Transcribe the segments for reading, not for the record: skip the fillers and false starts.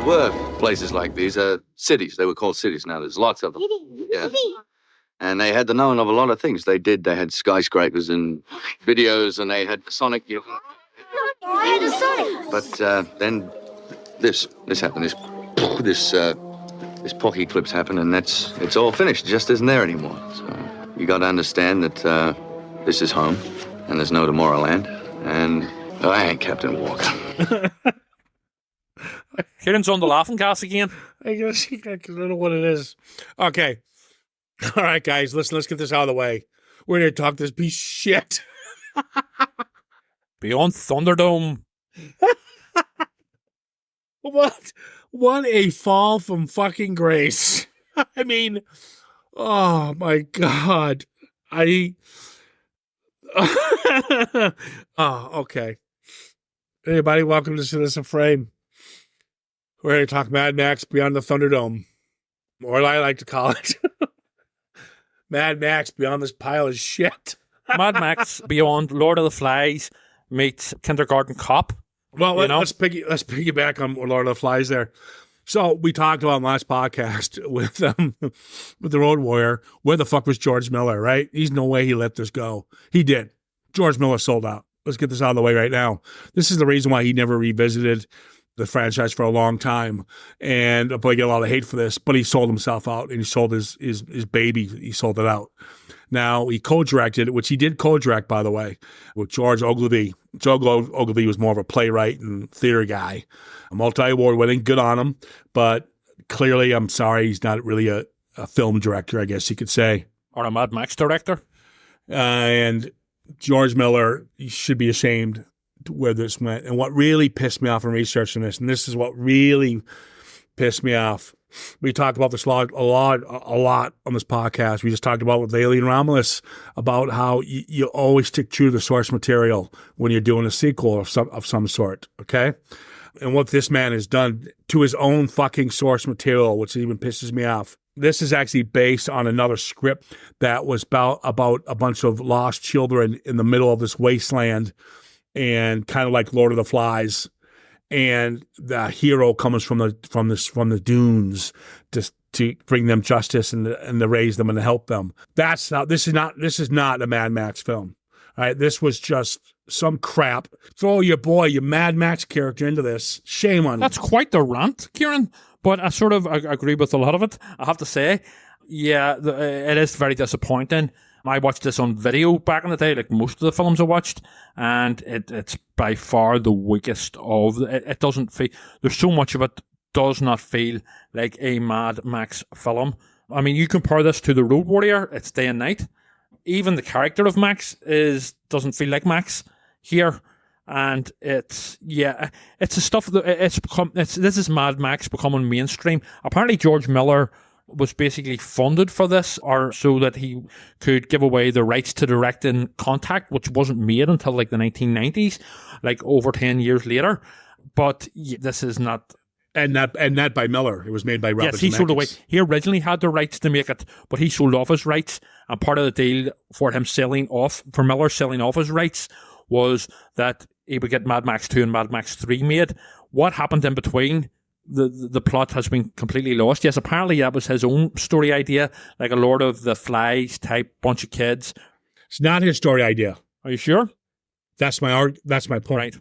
There were places like these, cities. They were called cities now. There's lots of them. Yeah. And they had the knowing of a lot of things. They had skyscrapers and videos, and they had Sonic. But then this happened. This Pocky Eclipse happened, and it's all finished. It just isn't there anymore. So you got to understand that this is home, and there's no Tomorrowland, and I ain't Captain Walker. Ciaran's on the laughing gas again. I don't know what it is. Okay. All right, guys, listen, let's get this out of the way. We're going to talk this piece of shit. Beyond Thunderdome. What a fall from fucking grace. I mean, oh my God. Oh, okay. Hey, everybody, welcome to Citizen Frame. We're going to talk Mad Max Beyond the Thunderdome, or I like to call it Mad Max Beyond this pile of shit. Mad Max Beyond Lord of the Flies meets Kindergarten Cop. Well, let's piggyback on Lord of the Flies there. So we talked about last podcast with the Road Warrior. Where the fuck was George Miller, right? There's no way he let this go. He did. George Miller sold out. Let's get this out of the way right now. This is the reason why he never revisited the franchise for a long time, and I'll probably get a lot of hate for this, but he sold himself out, and he sold his baby. He sold it out. Now, he co-directed, which he did co-direct, by the way, with George Ogilvy. George Ogilvy was more of a playwright and theater guy. A multi-award winning, good on him, but clearly, I'm sorry, he's not really a film director, I guess you could say. Or a Mad Max director. And George Miller, he should be ashamed where this went. And what really pissed me off in researching this, and this is what really pissed me off. We talked about this a lot on this podcast. We just talked about with Alien Romulus about how you always stick true to the source material when you're doing a sequel of some sort, okay? And what this man has done to his own fucking source material, which even pisses me off. This is actually based on another script that was about a bunch of lost children in the middle of this wasteland, and kind of like Lord of the Flies. And the hero comes from the dunes to bring them justice and to raise them and to help them. That's how this is not a Mad Max film. All right, this was just some crap. Throw your Mad Max character into this. Shame on you. That's quite the rant, Ciaran. But I sort of agree with a lot of it. I have to say, yeah, it is very disappointing. I watched this on video back in the day, like most of the films I watched, and it's by far the weakest of. It doesn't feel. There's so much of it does not feel like a Mad Max film. I mean, you compare this to the Road Warrior; it's day and night. Even the character of Max doesn't feel like Max here, and it's the stuff that this is Mad Max becoming mainstream. Apparently, George Miller was basically funded for this, or so that he could give away the rights to direct in Contact, which wasn't made until like the 1990s, like over 10 years later. But this is not. And not by Miller. It was made by Robert Zemeckis. Yes, he sold away. He originally had the rights to make it, but he sold off his rights. And part of the deal for Miller selling off his rights was that he would get Mad Max 2 and Mad Max 3 made. What happened in between? The plot has been completely lost. Yes, apparently that was his own story idea, like a Lord of the Flies type bunch of kids. It's not his story idea. Are you sure? That's my point. Right.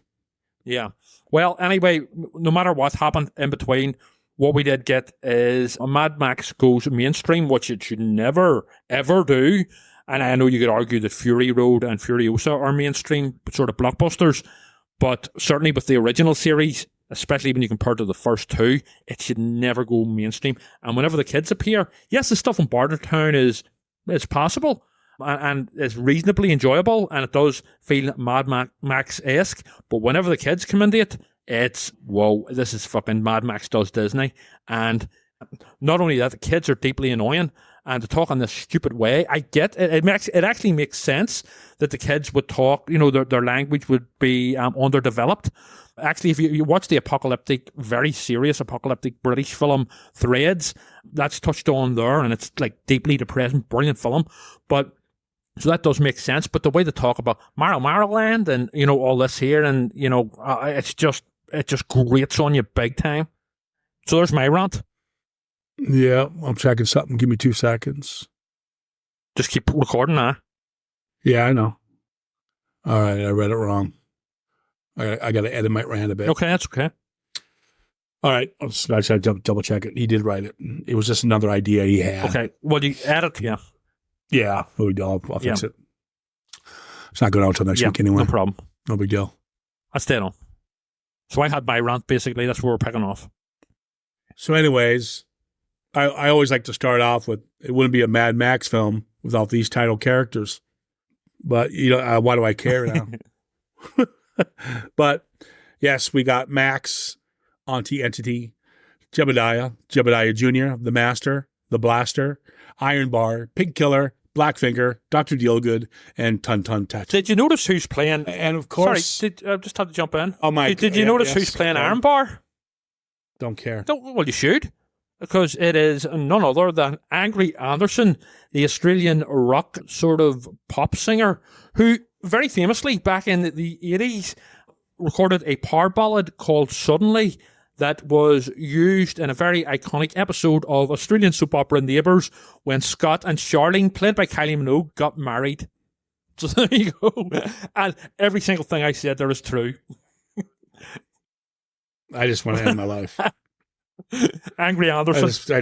Yeah. Well, anyway, no matter what happened in between, what we did get is a Mad Max goes mainstream, which it should never, ever do. And I know you could argue that Fury Road and Furiosa are mainstream sort of blockbusters, but certainly with the original series, especially when you compare to the first two, it should never go mainstream. And whenever the kids appear, yes, the stuff in Bartertown is possible and is reasonably enjoyable, and it does feel Mad Max-esque, but whenever the kids come into it, it's, whoa, this is fucking Mad Max does Disney. And not only that, the kids are deeply annoying, and to talk in this stupid way, I get it. It actually makes sense that the kids would talk, their language would be underdeveloped. Actually, if you watch the very serious apocalyptic British film Threads, that's touched on there, and it's like deeply depressing, brilliant film. But so that does make sense. But the way they talk about Maryland and all this here, and it just grates on you big time. So there's my rant. Yeah, I'm checking something. Give me 2 seconds. Just keep recording now. Yeah, I know. All right, I read it wrong. I got to edit my rant a bit. Okay, that's okay. All right, I just had to double check it. He did write it. It was just another idea he had. Okay, well, you edit, yeah. Yeah, I'll fix it. It's not going out until next week anyway. No problem. No big deal. That's dead on. So I had my rant, basically. That's where we're picking off. So anyways, I always like to start off with, it wouldn't be a Mad Max film without these title characters. But, why do I care now? But, yes, we got Max, Auntie Entity, Jebediah Jr., the Master, the Blaster, Iron Bar, Pig Killer, Blackfinger, Dr. Dealgood, and Tun Tun Tat. Did you notice who's playing? And of course... Sorry, I just had to jump in. Oh my... Did you notice who's playing Iron Bar? Don't care. Well, you should. Because it is none other than Angry Anderson, the Australian rock sort of pop singer, who very famously back in the 80s recorded a power ballad called Suddenly that was used in a very iconic episode of Australian soap opera Neighbours when Scott and Charlene, played by Kylie Minogue, got married. So there you go. And every single thing I said there is true. I just want to end my life. Angry Anderson. I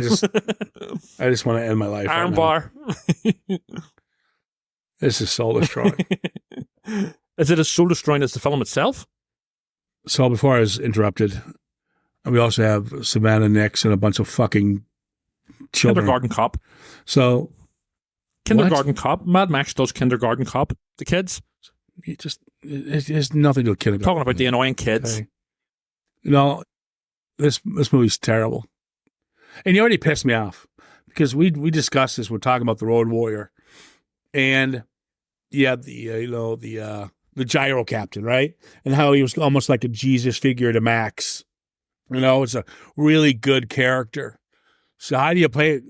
just want to end my life. Iron right Bar. This is soul destroying. Is it as soul destroying as the film itself? So before I was interrupted, we also have Savannah Nix and a bunch of fucking children. Kindergarten Cop. So Kindergarten Cop. Mad Max does Kindergarten Cop. The kids. It has nothing to do with kindergarten. Talking about the annoying kids. Okay. This movie's terrible. And you already pissed me off because we discussed this. We're talking about the Road Warrior, and the gyro captain, right? And how he was almost like a Jesus figure to Max. It's a really good character. So how do you play it?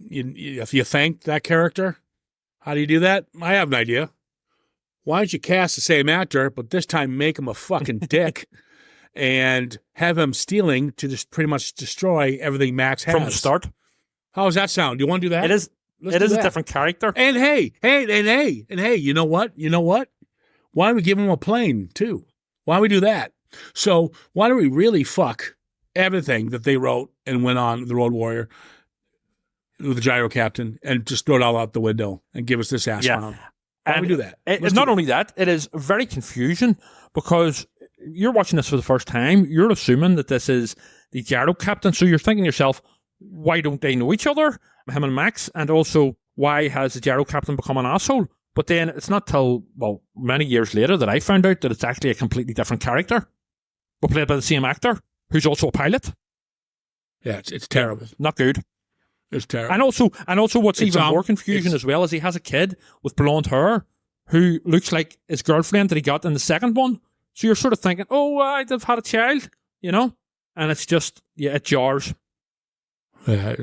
If you thank that character, how do you do that? I have an idea. Why don't you cast the same actor, but this time make him a fucking dick? And have him stealing to just pretty much destroy everything Max has. From the start. How does that sound? Do you want to do that? It is a different character. And hey, you know what? Why don't we give him a plane too? Why don't we do that? So why don't we really fuck everything that they wrote and went on the Road Warrior with the gyro captain and just throw it all out the window and give us this ass round? Why don't we do that? It's not only that, it is very confusing because you're watching this for the first time, you're assuming that this is the gyro captain, so you're thinking to yourself, why don't they know each other, him and Max, and also why has the gyro captain become an asshole? But then it's not till, many years later that I found out that it's actually a completely different character, but played by the same actor, who's also a pilot. Yeah, it's terrible. Not good. It's terrible. And also what's even more confusing as well is he has a kid with blonde hair who looks like his girlfriend that he got in the second one. So you're sort of thinking, I'd have had a child, and it's just, it jars. Yeah,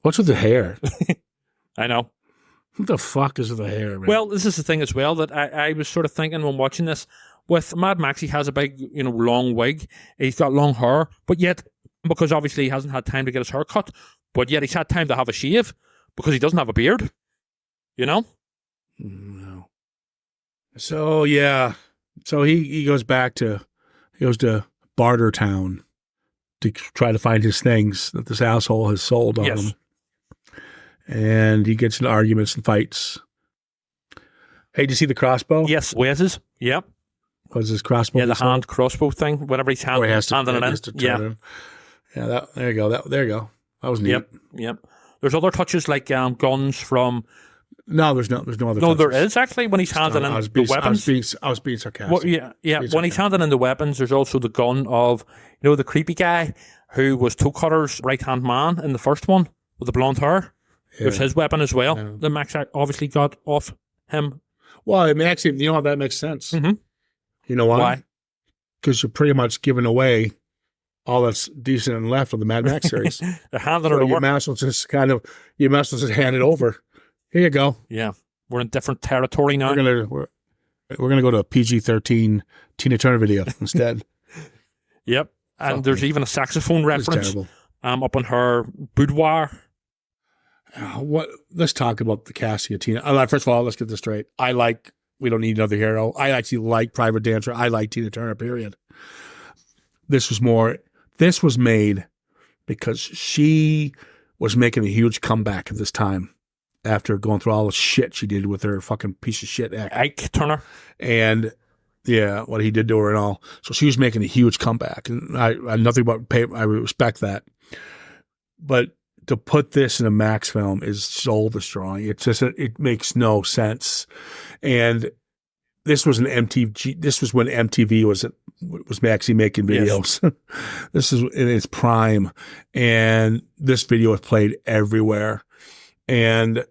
what's with the hair? I know. What the fuck is with the hair, man? Well, this is the thing as well that I was sort of thinking when watching this. With Mad Max, he has a big, long wig. He's got long hair, but yet, because obviously he hasn't had time to get his hair cut, but yet he's had time to have a shave because he doesn't have a beard, No. So, yeah. So he goes to Bartertown to try to find his things that this asshole has sold on him. And he gets in arguments and fights. Hey, did you see the crossbow? Yes, Wes's. Yep. Was his crossbow? Yeah, the hand crossbow thing. Whenever he's handing it in. Yeah. Yeah, there you go. There you go. That was neat. Yep. There's other touches like guns from... No, there's no other touches. No, there is actually when he's handing in the weapons. I was being sarcastic. Well, when he's handing in the weapons, there's also the gun of, the creepy guy who was Toe Cutter's right-hand man in the first one with the blonde hair. Yeah. There's his weapon as well. Yeah. The Max obviously got off him. Well, it makes him, how that makes sense? Mm-hmm. You know why? Why? Because you're pretty much giving away all that's decent and left of the Mad Max series. They're handing it over. You might as well just hand it over. Here you go. Yeah, we're in different territory now. We're gonna go to a PG-13 Tina Turner video instead. Yep. And there's even a saxophone It's reference terrible. up in her boudoir. Let's talk about the casting of Tina. First of all, let's get this straight. We don't need another hero. I actually like Private Dancer. I like Tina Turner, period. This was made because she was making a huge comeback at this time after going through all the shit she did with her fucking piece of shit ex. Ike Turner. And yeah, what he did to her and all. So she was making a huge comeback. And I nothing but I respect that. But to put this in a Max film is soul destroying. It's just, it makes no sense. And this was this was when MTV was actually making videos. Yes. This is in its prime. And this video was played everywhere. And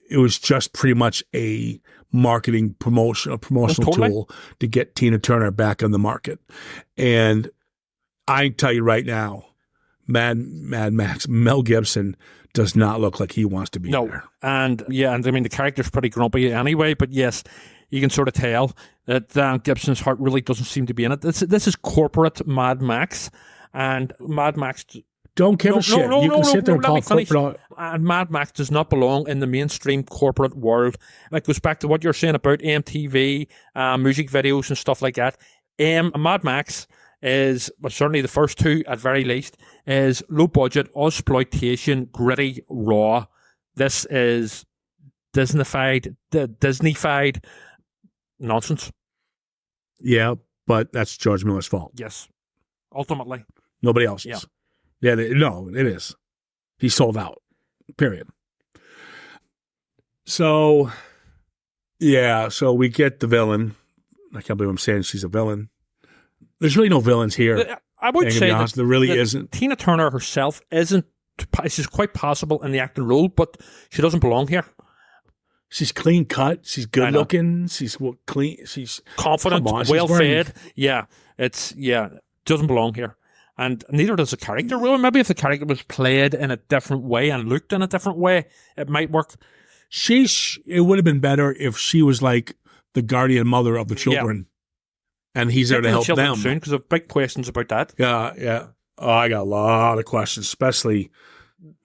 it was just pretty much a promotional tool to get Tina Turner back on the market. And I can tell you right now, Mad Max, Mel Gibson does not look like he wants to be there. And I mean, the character's pretty grumpy anyway, but yes, you can sort of tell that Gibson's heart really doesn't seem to be in it. This is corporate Mad Max, and Mad Max... Don't give a shit. You can sit there and call corporate... And Mad Max does not belong in the mainstream corporate world. That goes back to what you're saying about MTV, music videos and stuff like that. Mad Max is, well, certainly the first two at very least, is low budget, exploitation, gritty, raw. This is Disneyfied nonsense. Yeah, but that's George Miller's fault. Yes, ultimately. Nobody else's. Yeah, no, it is. He sold out, period. So, so we get the villain. I can't believe I'm saying she's a villain. There's really no villains here. I would say that there really isn't. Tina Turner herself isn't. She's quite possible in the acting role, but she doesn't belong here. She's clean cut. She's good looking. She's clean. She's confident, well fed. Yeah, doesn't belong here, and neither does the character. Well, maybe if the character was played in a different way and looked in a different way, it might work. It would have been better if she was like the guardian mother of the children. And he's there to help them. Soon, because I have big questions about that. Yeah. Oh, I got a lot of questions, especially...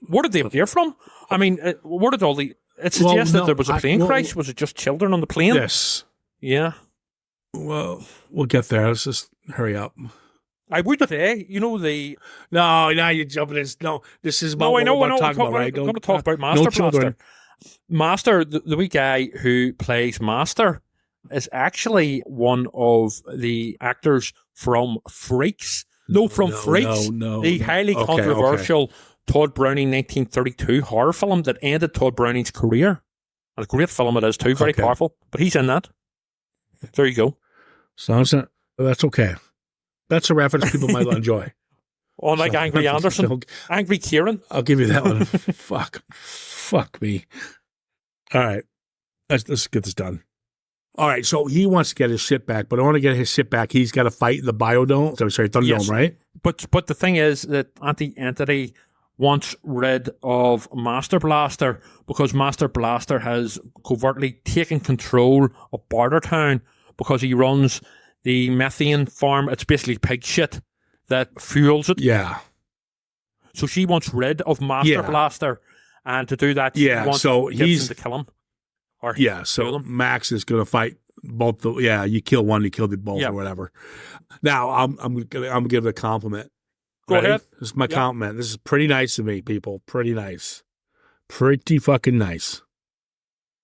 Where did they appear from? I mean, where did all the... It suggests that there was a plane crash. Was it just children on the plane? Yes. Yeah. Well, we'll get there. Let's just hurry up. I would say, the... No, now you're jumping in. No, this is about what we're talking about, right? I'm going to talk about Master Blaster. Master, the wee guy who plays Master... is actually one of the actors from Freaks. Freaks. The highly controversial Todd Browning 1932 horror film that ended Todd Browning's career. And a great film it is too, very powerful. But he's in that. There you go. That's okay. That's a reference people might enjoy. Like Angry Anderson. Angry Ciaran. I'll give you that one. Fuck me. All right. Let's get this done. All right, so he wants to get his shit back, but in order to get his shit back, he's got to fight in the Thunderdome, yes. Right? But the thing is that Anti-Entity wants rid of Master Blaster because Master Blaster has covertly taken control of Bartertown because he runs the methane farm. It's basically pig shit that fuels it. Yeah. So she wants rid of Master Blaster, and to do that, she wants Gibson to kill him. So Max is going to fight both. You kill one, you kill the both, or whatever. Now I'm gonna give it a compliment. Go ahead. This is my compliment. This is pretty nice of me, people. Pretty nice. Pretty fucking nice.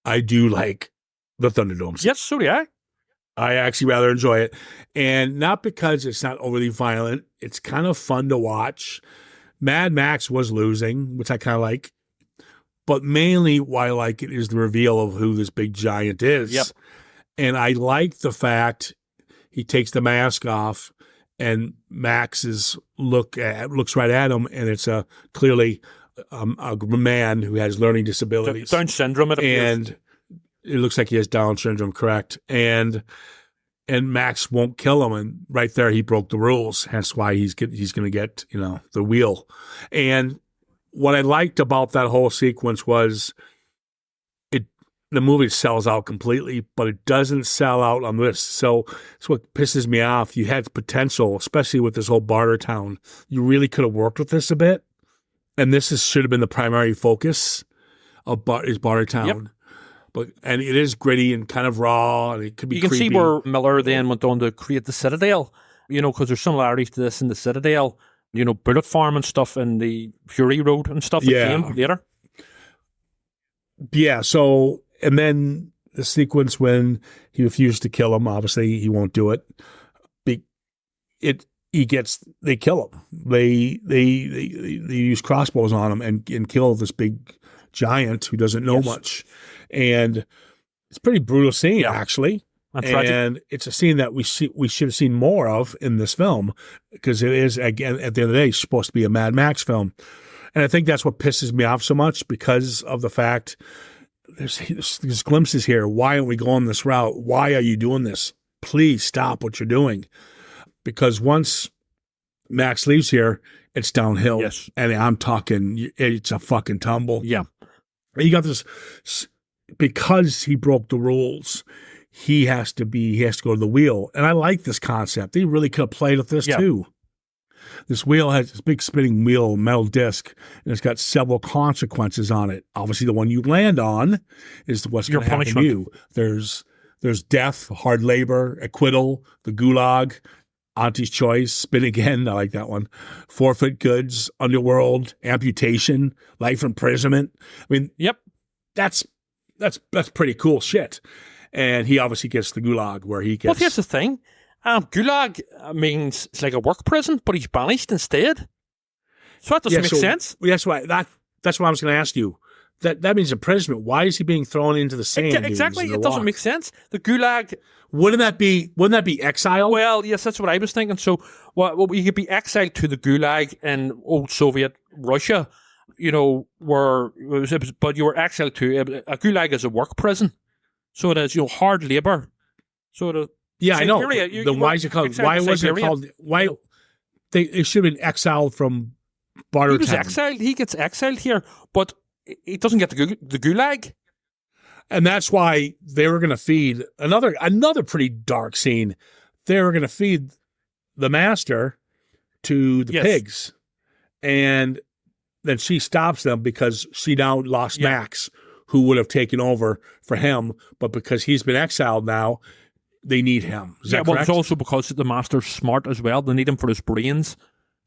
I do like the Thunderdome. Yes, so do I. I actually rather enjoy it, and not because it's not overly violent. It's kind of fun to watch. Mad Max was losing, which I kind of like. But mainly why I like it is the reveal of who this big giant is. Yep. And I like the fact he takes the mask off and Max looks right at him, and it's clearly a man who has learning disabilities. Down syndrome, it appears. And it looks like he has Down syndrome, correct. And Max won't kill him, and right there he broke the rules. Hence why he's going to get the wheel. And what I liked about that whole sequence was the movie sells out completely, but it doesn't sell out on this. So it's what pisses me off. You had potential, especially with this whole Barter Town. You really could have worked with this a bit, and should have been the primary focus of Barter Town. Yep. And it is gritty and kind of raw, and it could be You can creepy. see where Miller then went on to create the Citadel, because there's similarities to this in the Citadel, Bullet Farm and stuff, and the Fury Road and stuff that came later. Yeah, so, and then the sequence when he refused to kill him, obviously he won't do it. They kill him. They use crossbows on him and kill this big giant who doesn't know much. And it's a pretty brutal scene, actually. And it's a scene that we should have seen more of in this film, because it is, again, at the end of the day, supposed to be a Mad Max film. And I think that's what pisses me off so much, because of the fact there's glimpses here. Why aren't we going this route? Why are you doing this? Please stop what you're doing. Because once Max leaves here, it's downhill. Yes. And I'm talking, it's a fucking tumble. Yeah. You got this, because he broke the rules, he has to go to the wheel. And I like this concept. They really could have played with this too. This wheel has this big spinning wheel, metal disc, and it's got several consequences on it. Obviously, the one you land on is what's going to happen to you. There's death, hard labor, acquittal, the gulag, Auntie's choice, spin again. I like that one. Forfeit goods, underworld, amputation, life imprisonment. I mean, that's pretty cool shit. And he obviously gets the gulag, where he gets. Well, here's the thing. Gulag means it's like a work prison, but he's banished instead. So that doesn't make sense. That's why I was going to ask you. That means imprisonment. Why is he being thrown into the sand? Exactly. It doesn't make sense. The gulag. Wouldn't that be exile? Well, yes, that's what I was thinking. So, you could be exiled to the gulag in old Soviet Russia, but you were exiled to a gulag is a work prison. So it is, hard labor. So I know. Why is it called? Why wasn't it called? Why they should have been exiled from Barter Town. He was exiled. He gets exiled here, but he doesn't get the gulag. And that's why they were going to feed another pretty dark scene. They were going to feed the master to the pigs, and then she stops them because she now lost Max, who would have taken over for him, but because he's been exiled now, they need him. Is that correct? It's also because the master's smart as well. They need him for his brains.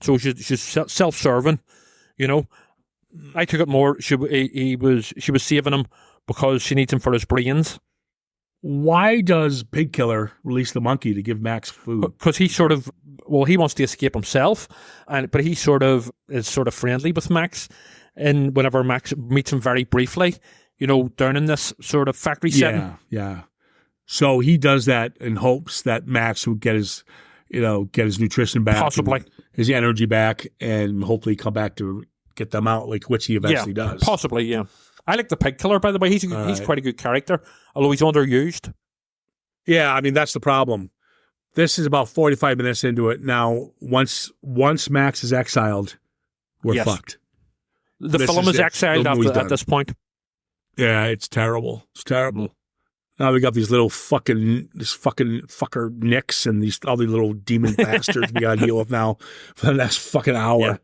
So she's self-serving, I took it more, she was saving him because she needs him for his brains. Why does Pig Killer release the monkey to give Max food? Because he he wants to escape himself, but he is friendly with Max, and whenever Max meets him very briefly, down in this sort of factory setting. Yeah. So he does that in hopes that Max will get his nutrition back, possibly his energy back, and hopefully come back to get them out, which he eventually does. Possibly, yeah. I like the Pig Killer, by the way. He's quite a good character, although he's underused. Yeah, I mean, that's the problem. This is about 45 minutes into it. Now, once Max is exiled, we're fucked. The film is exiled at this point. Yeah, it's terrible. It's terrible. Now we got these little fucking fucker Nicks and these other little demon bastards we got to deal with now for the next fucking hour. Yeah.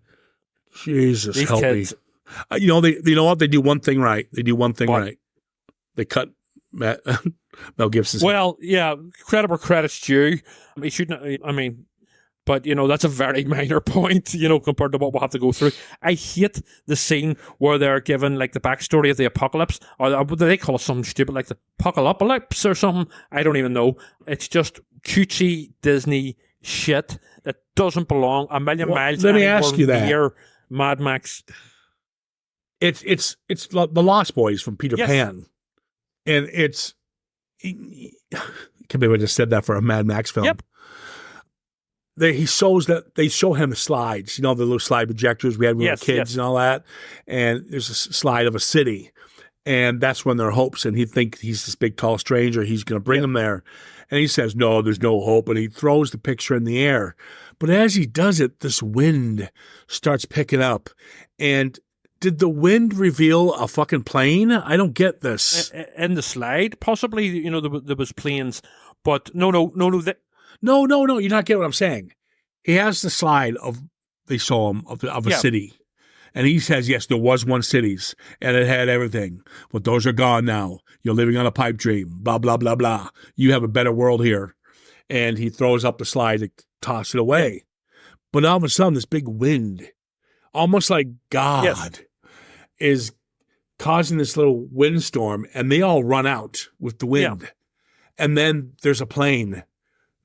Jesus, these help kids. Me. You know what? They do one thing right. Right. They cut Mel Gibson's. Well, yeah, credit where credit's due. He shouldn't. I mean, but that's a very minor point, compared to what we'll have to go through. I hate the scene where they're given like the backstory of the apocalypse, or they call it something stupid like the apocalypse or something. I don't even know. It's just cutesy Disney shit that doesn't belong a million miles. Let me ask you that. Near Mad Max. It's the Lost Boys from Peter Pan, and it's. I can't believe I just said that for a Mad Max film. Yep. They show him the slides, the little slide projectors we had when we were kids and all that. And there's a slide of a city, and that's when their hopes. And he thinks he's this big, tall stranger. He's going to bring them there. And he says, no, there's no hope. And he throws the picture in the air. But as he does it, this wind starts picking up. And Did the wind reveal a fucking plane? I don't get this. In the slide, possibly, you know, there was planes, but no. No, you're not getting what I'm saying. He has the slide of, they saw him, of a city. And he says, yes, there was one cities, and it had everything. But those are gone now. You're living on a pipe dream, blah, blah, blah, blah. You have a better world here. And he throws up the slide to toss it away. But all of a sudden, this big wind, almost like God, is causing this little windstorm, and they all run out with the wind. Yeah. And then there's a plane.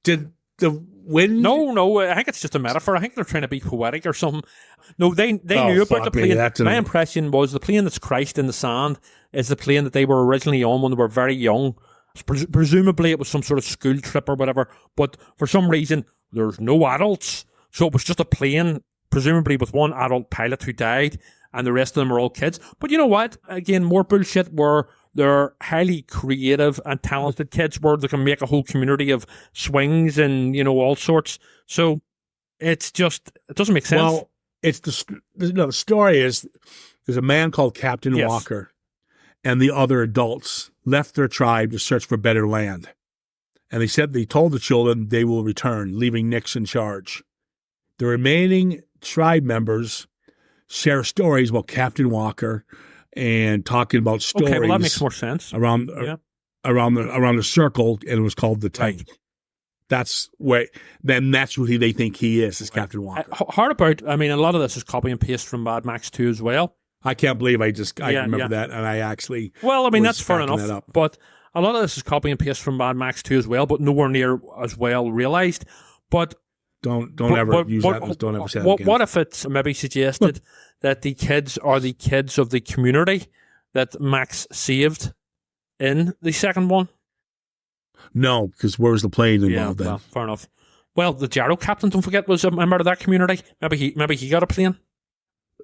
Did the wind? No. I think it's just a metaphor. I think they're trying to be poetic or something. No, they knew about the plane. My impression was the plane that's crashed in the sand is the plane that they were originally on when they were very young. Presumably it was some sort of school trip or whatever. But for some reason, there's no adults. So it was just a plane, presumably with one adult pilot who died, and the rest of them are all kids. But you know what? Again, more bullshit where they're highly creative and talented kids where they can make a whole community of swings and, you know, all sorts. So it's just, it doesn't make sense. Well, it's the story is there's a man called Captain Walker, and the other adults left their tribe to search for better land. And they told the children they will return, leaving Nix in charge. The remaining tribe members share stories about Captain Walker and talking about stories. Okay, well that makes more sense. Around the circle, and it was called the Titan. Right. That's where. Then that's who they think he is Captain Walker. Hard about. I mean, a lot of this is copy and paste from Mad Max 2 as well. I can't believe I remember that, and I actually. Well, I mean that's fair enough, but a lot of this is copy and paste from Mad Max 2 as well, but nowhere near as well realized. But don't ever use that. Don't ever say that again. What if it's maybe suggested that the kids are the kids of the community that Max saved in the second one? No, because where was the plane involved then? Well, fair enough. Well, the gyro captain, don't forget, was a member of that community. Maybe he got a plane.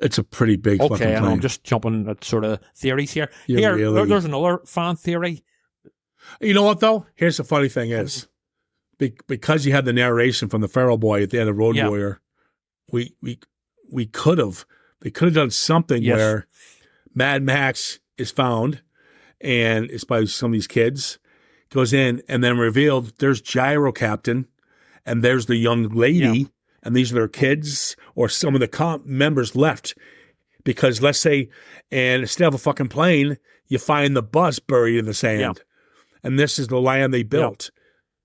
It's a pretty big fucking plane. Okay, I'm just jumping at sort of theories here. There's another fan theory. You know what, though? Here's the funny thing is, because you had the narration from the Feral Boy at the end of Road Warrior, they could have done something where Mad Max is found, and it's by some of these kids, goes in, and then revealed there's Gyro Captain, and there's the young lady, and these are their kids, or some of the members left. Because let's say, and instead of a fucking plane, you find the bus buried in the sand. And this is the land they built.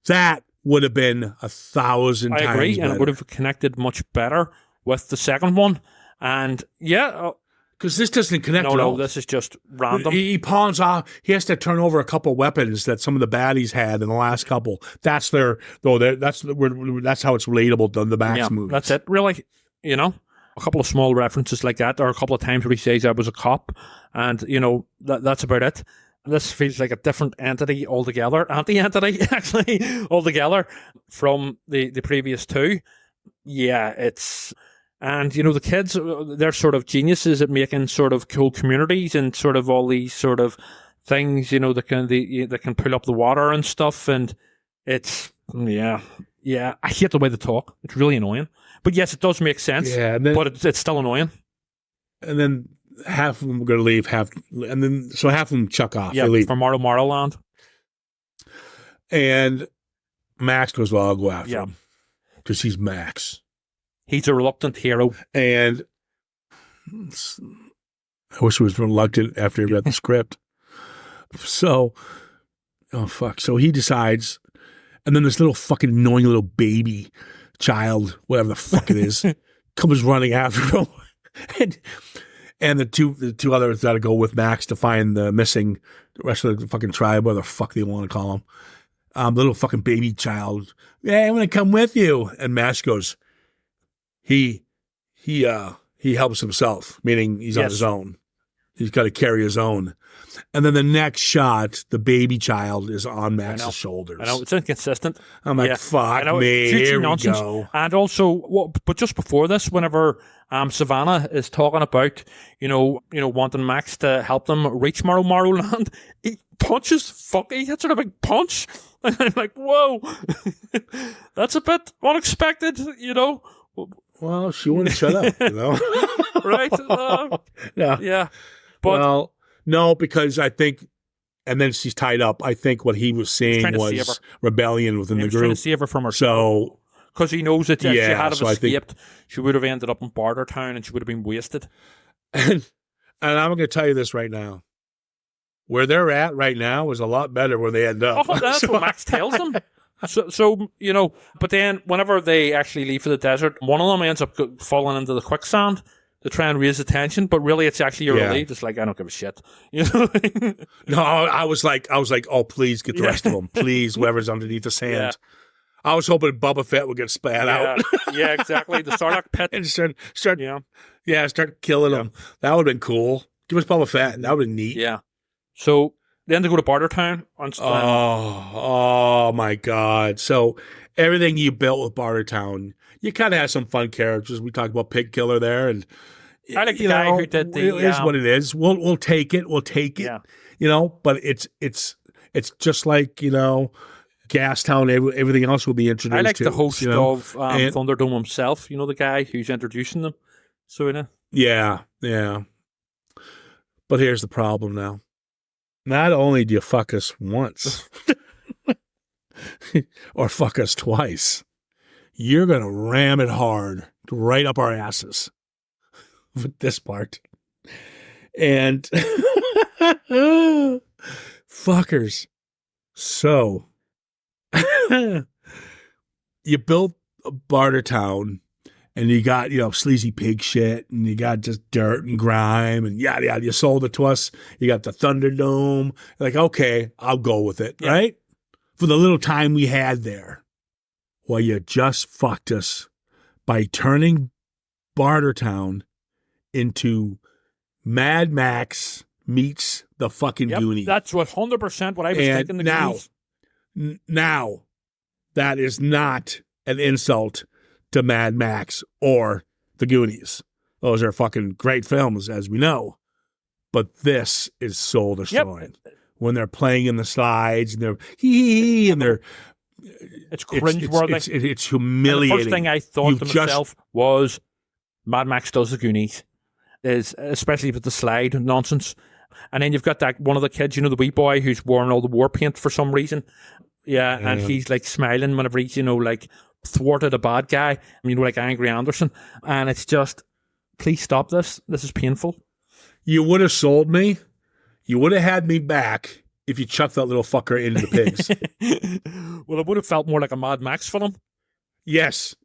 That would have been 1,000 times better. I agree, and it would have connected much better with the second one. And because this doesn't connect at all. No, this is just random. He pawns off. He has to turn over a couple weapons that some of the baddies had in the last couple. That's how it's relatable to the Max movies. That's it, really. You know, a couple of small references like that, or a couple of times where he says I was a cop, and you know that's about it. This feels like a different entity altogether, anti-entity actually altogether from the previous two. Yeah, it's. And, you know, the kids, they're sort of geniuses at making sort of cool communities and sort of all these sort of things, you know, that can pull up the water and stuff. And it's, I hate the way they talk. It's really annoying. But yes, it does make sense, but it's still annoying. And then half of them are going to leave, half of them chuck off. Yeah, they leave. From Morrow Land. And Max goes, well, I'll go after him. Because he's Max. He's a reluctant hero. And I wish he was reluctant after he read the script. So he decides, and then this little fucking annoying little baby child, whatever the fuck it is, comes running after him. And the two others got to go with Max to find the rest of the fucking tribe, whatever the fuck they want to call them. The little fucking baby child, I'm going to come with you. And Max goes, He helps himself, meaning he's on his own. He's got to carry his own. And then the next shot, the baby child is on Max's shoulders. I know, it's inconsistent. I'm like, fuck me, here we go. And also, but just before this, whenever Savannah is talking about, you know, wanting Max to help them reach Morrow he he hits her a big punch. And I'm like, whoa, that's a bit unexpected, you know. Well, she wouldn't shut up, Right? Yeah. Yeah. But Well, no, because I think, and then she's tied up. I think what he was seeing trying to save her. was rebellion within he the was trying to group. save her from herself. So, Because he knows that if she Yeah, had have so I think- escaped, she would have ended up in Bartertown and she would have been wasted. and I'm going to tell you this right now. Where they're at right now is a lot better where they end up. Oh, that's So- what Max tells them. So, you know, but then whenever they actually leave for the desert, one of them ends up falling into the quicksand to try and raise attention, but really it's actually a Yeah. relief. It's like, I don't give a shit. You know? No, I was like, oh, please get the Yeah. rest of them. Please, whoever's underneath the sand. Yeah. I was hoping Boba Fett would get spat out Yeah, exactly. The Sarlacc pit. and start Yeah, start killing them. That would have been cool. Give us Boba Fett. That would have been neat. yeah. So then they go to Bartertown. Oh my God. So everything you built with Bartertown, you kind of had some fun characters. We talked about Pig Killer there, and I like the guy who did the, it is what it is. We'll take it. We'll take it. Yeah. You know, but it's just like, Gastown. Everything else will be introduced. I like the to, host of Thunderdome himself. You know, the guy who's introducing them. So, Yeah. But here's the problem now. Not only do you fuck us once or fuck us twice, you're going to ram it hard right up our asses with this part. And fuckers. So you built a Bartertown. And you got, sleazy pig shit, and you got just dirt and grime, and yada, yada. You sold it to us. You got the Thunderdome. Like, okay, I'll go with it, right? For the little time we had there. Well, you just fucked us by turning Bartertown into Mad Max meets the fucking Goonies. That's 100% what I was thinking. Now, that is not an insult to Mad Max or the Goonies. Those are fucking great films, as we know. But this is soul destroying. When they're playing in the slides and they're and they're it's cringeworthy. It's humiliating. And the first thing I thought to myself was Mad Max does the Goonies, is especially with the slide nonsense. And then you've got that one of the kids, the wee boy who's wearing all the war paint for some reason. Yeah, and he's like smiling whenever he's, like thwarted a bad guy, like Angry Anderson. And it's just, please stop this. This is painful. You would have sold me. You would have had me back if you chucked that little fucker into the pigs. Well, it would have felt more like a Mad Max film. Yes.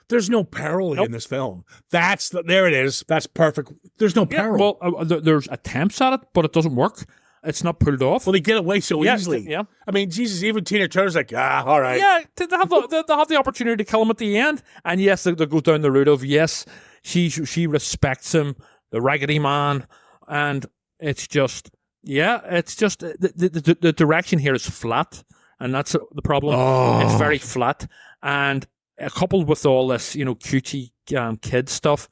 There's no peril in this film. There it is. That's perfect. There's no peril. Well, there's attempts at it, but it doesn't work. It's not pulled off. Well, they get away so easily. Yeah. I mean, Jesus, even Tina Turner's like, all right. Yeah, they have the opportunity to kill him at the end. And yes, they go down the route of, yes, she respects him, the Raggedy Man. And it's just, the direction here is flat. And that's the problem. Oh. It's very flat. And coupled with all this, cutesy kid stuff,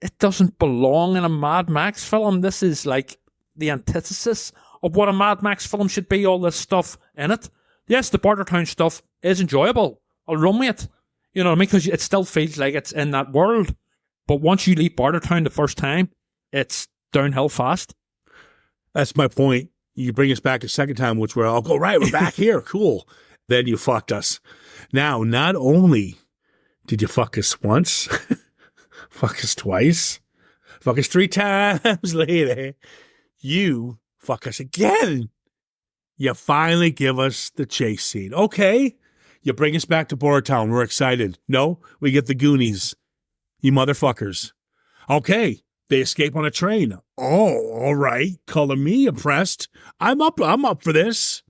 it doesn't belong in a Mad Max film. This is like the antithesis of what a Mad Max film should be, all this stuff in it. Yes, the Bartertown stuff is enjoyable. I'll run with it. You know what I mean? Because it still feels like it's in that world. But once you leave Bartertown the first time, it's downhill fast. That's my point. You bring us back a second time, which I'll go, right, we're back here. Cool. Then you fucked us. Now, not only did you fuck us once, fuck us twice, fuck us 3 times later, you fuck us again. You finally give us the chase scene. Okay. You bring us back to Bartertown. We're excited. No, we get the Goonies. You motherfuckers. Okay. They escape on a train. Oh, all right. Color me impressed. I'm up for this.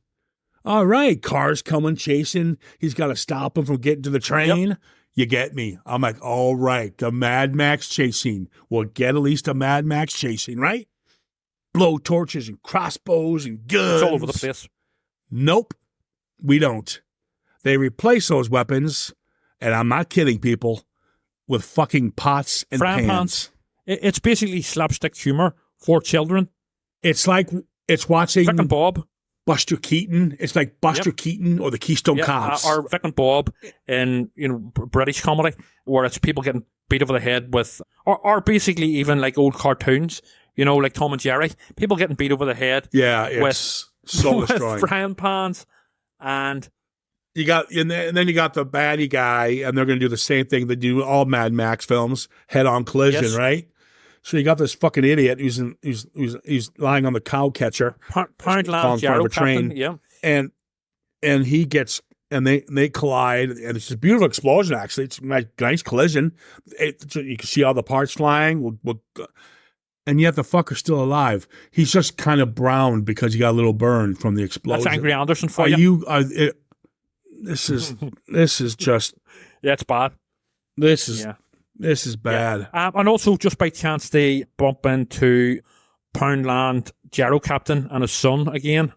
All right. Cars coming, chasing. He's got to stop him from getting to the train. Yep. You get me. I'm like, all right. The Mad Max chase scene. We'll get at least a Mad Max chase scene, right? Blow torches and crossbows and guns. It's all over the place. Nope. We don't. They replace those weapons, and I'm not kidding, people, with fucking pots and pans. It's basically slapstick humor for children. It's like it's watching Frickin' Bob. Buster Keaton. It's like Buster Keaton or the Keystone Cops. Or Vic and Bob in British comedy, where it's people getting beat over the head with, or basically even like old cartoons, like Tom and Jerry. People getting beat over the head. Yeah, it's soul destroying. With frying pans, and then you got the baddie guy, and they're going to do the same thing they do all Mad Max films, head-on collision, right? So you got this fucking idiot who's lying on the cow catcher, Poundland Gyro Captain, and he gets, and they collide, and it's a beautiful explosion. Actually, it's a nice collision. You can see all the parts flying, and yet the fucker's still alive. He's just kind of browned because he got a little burn from the explosion. That's Angry Anderson for you. This is just it's bad. This is bad. Yeah. And also, just by chance, they bump into Poundland Gyro Captain and his son again.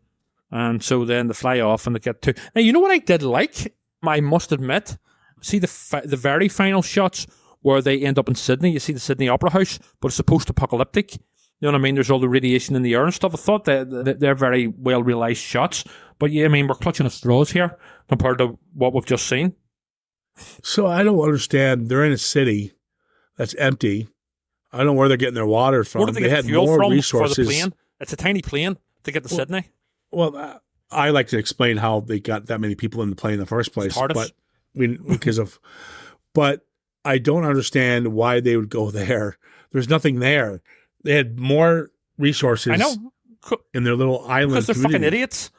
And so then they fly off and they get to... Now, you know what I did like? I must admit. See the very final shots where they end up in Sydney. You see the Sydney Opera House, but it's post-apocalyptic. You know what I mean? There's all the radiation in the air and stuff. I thought that they're very well-realised shots. But yeah, I mean, we're clutching at straws here compared to what we've just seen. So I don't understand. They're in a city that's empty. I don't know where they're getting their water from. Where did they get had fuel more from resources. For the plane? It's a tiny plane to get to Sydney. Well, I like to explain how they got that many people in the plane in the first place. But I don't understand why they would go there. There's nothing there. They had more resources. I know. In their little island. Because they're fucking idiots.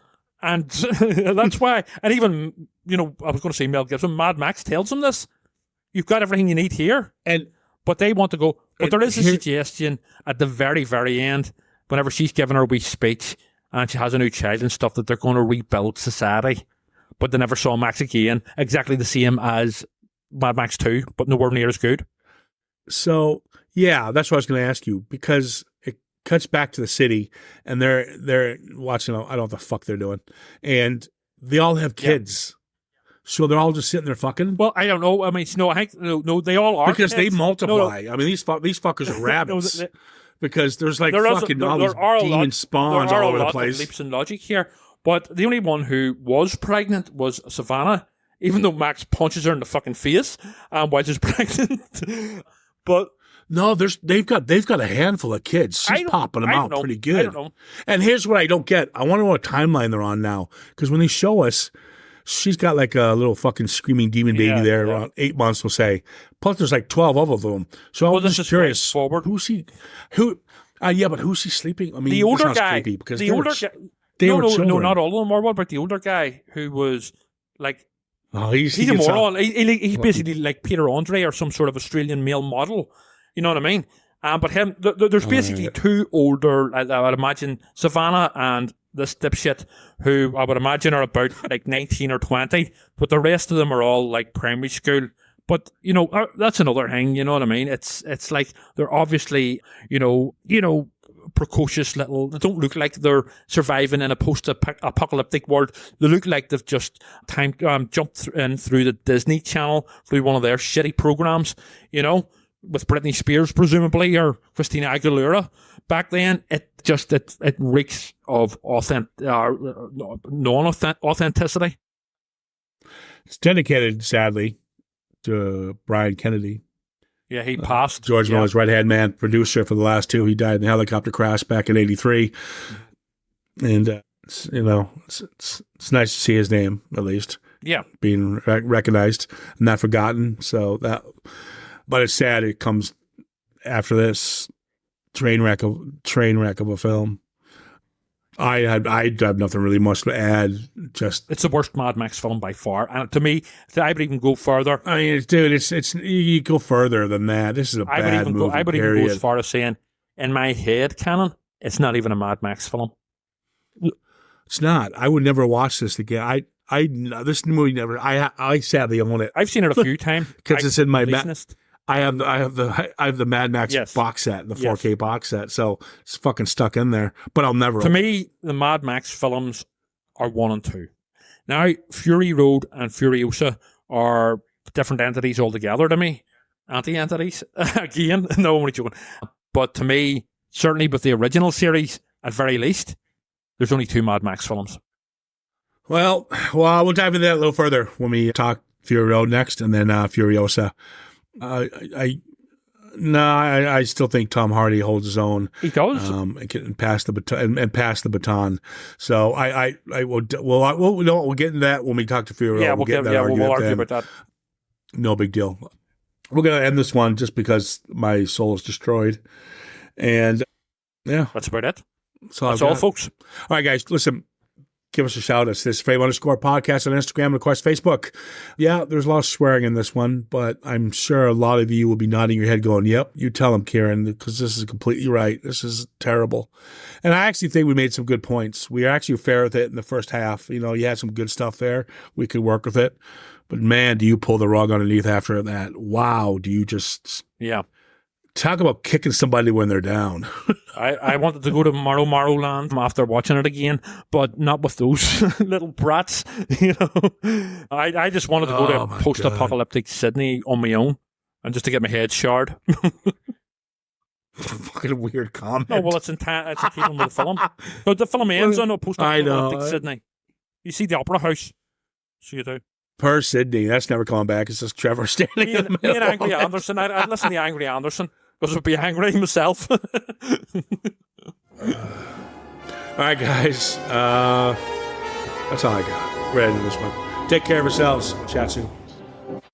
And that's why. And even, I was going to say Mel Gibson, Mad Max tells them this. You've got everything you need here. But they want to go. But there is a suggestion at the very, very end, whenever she's giving her wee speech and she has a new child and stuff, that they're going to rebuild society. But they never saw Max again. Exactly the same as Mad Max 2, but nowhere near as good. So, yeah, that's what I was going to ask you, because it cuts back to the city and they're watching, I don't know what the fuck they're doing. And they all have kids. Yeah. So they're all just sitting there fucking? Well, I don't know. I mean, no, they all are because kids. They multiply. No. I mean, these fuckers are rabbits. Because there's like fucking all these demon spawns all over the place. There are leaps in logic here. But the only one who was pregnant was Savannah, even though Max punches her in the fucking face while she's pregnant. But no, they've got a handful of kids. She's popping them out pretty good. I don't know. And here's what I don't get. I wonder what time they're on now. Because when they show us, she's got like a little fucking screaming demon baby there, around 8 months, we'll say. Plus, there's like 12 of them. So I was just curious. Forward. Who's he? But who's he sleeping? I mean, the older guy. Because the older guy. No, not all of them are. What about the older guy who was like? Oh, he's a moron. He's basically like Peter Andre or some sort of Australian male model. You know what I mean? But him, there's basically two older. I would imagine Savannah and this dipshit, who I would imagine are about like 19 or 20, but the rest of them are all like primary school. But that's another thing. You know what I mean? It's like they're obviously precocious little. They don't look like they're surviving in a post-apocalyptic world. They look like they've just jumped in through the Disney Channel through one of their shitty programs. With Britney Spears presumably, or Christina Aguilera back then. It reeks of non-authenticity. It's dedicated, sadly, to Brian Kennedy. Yeah, he passed. George Miller's right-hand man, producer for the last two. He died in a helicopter crash back in '83. And, it's nice to see his name, at least. Yeah. Being recognized and not forgotten. But it's sad it comes after this train wreck of a film. I have nothing really much to add. Just it's the worst Mad Max film by far, and to me, I would even go further. I mean, dude, it's you go further than that. This is a bad movie. I would even go as far as saying, in my head canon, it's not even a Mad Max film. It's not. I would never watch this again. This movie never. I sadly own it. I've seen it a few times because it's in my list. I have the Mad Max box set, the 4K box set, so it's fucking stuck in there. But I'll never. To me, the Mad Max films are 1 and 2. Now, Fury Road and Furiosa are different entities altogether. To me, anti-entities again. No, I'm only joking. But to me, certainly with the original series, at very least, there's only 2 Mad Max films. Well, we'll dive into that a little further when we talk Fury Road next, and then Furiosa. I still think Tom Hardy holds his own. He does, and pass the baton and pass the baton. So we'll get into that when we talk to Fury Road. Yeah, we'll argue about that. No big deal. We're gonna end this one just because my soul is destroyed, and yeah, that's about it. That's all, folks. All right, guys, listen. Give us a shout. It's this Fave_podcast on Instagram and, of course, Facebook. Yeah, there's a lot of swearing in this one, but I'm sure a lot of you will be nodding your head going, yep, you tell them, Ciaran, because this is completely right. This is terrible. And I actually think we made some good points. We are actually fair with it in the first half. You had some good stuff there. We could work with it. But, man, do you pull the rug underneath after that. Wow, do you just... Yeah. Talk about kicking somebody when they're down. I wanted to go to Morrow Land after watching it again, but not with those little brats. I just wanted to go to post-apocalyptic Sydney on my own and just to get my head shard. Fucking weird comment. Oh, well, it's in keeping with the film. But the film ends on a post-apocalyptic Sydney. You see the Opera House. So you do. Per Sydney. That's never coming back. It's just Trevor standing in the middle. Me and Angry Anderson. I'd listen to Angry Anderson because I'd be angry myself. All right, guys. That's all I got. We're ending this one. Take care of yourselves. Chat soon.